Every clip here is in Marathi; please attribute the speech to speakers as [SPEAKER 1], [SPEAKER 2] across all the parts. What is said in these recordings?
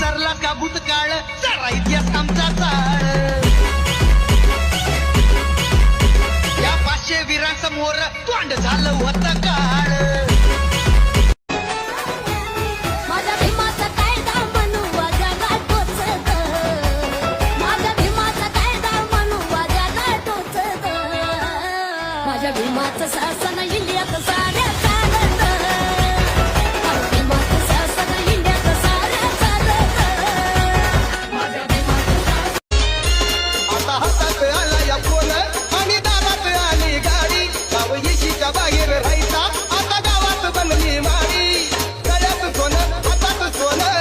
[SPEAKER 1] विसरला का भूतकाळ जरा इतिहास आमचा चाळ या 500 वीरांसमोर तोंड झालं होतं काळ
[SPEAKER 2] माझ्या भीमाचा कायदा म्हणू जगात टोचत माझ्या भीमाचा कायदा म्हणू जगात टोचत माझ्या भीमाचं शासन इंडियात साऱ्या चालत माझ्या भीमाचं शासन इंडियात साऱ्या चालत माझ्या भीमाचं
[SPEAKER 1] आता हातात आला या फोन आणि दारात आली गाडी गाव येशीच्या बाहेर राहायचा आता गावात बनली माडी गळ्यात सोनं हातात सोनं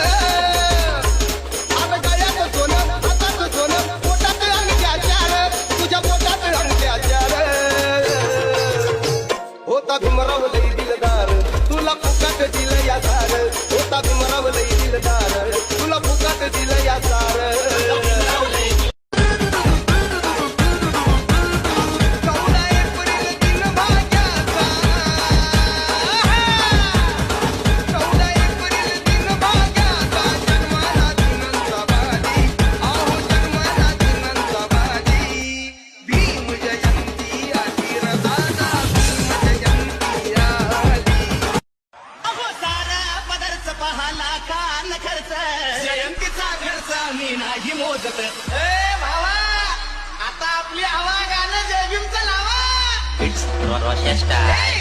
[SPEAKER 1] आता गळ्यात सोनं हातात सोनं पोटात अंगठ्या चार तुझ्या पोटात अंगठ्या चार होता भीमराव लई दिलदार तुला फुकट दिलं या सार होता भीमराव लई दिलदार तुला फुकट दिलं या सार जयंतीचा खर्च मी नाही मोजत ए भावा आता आपली हवा गाणं जय भीमचं लावा
[SPEAKER 3] It's Rochester.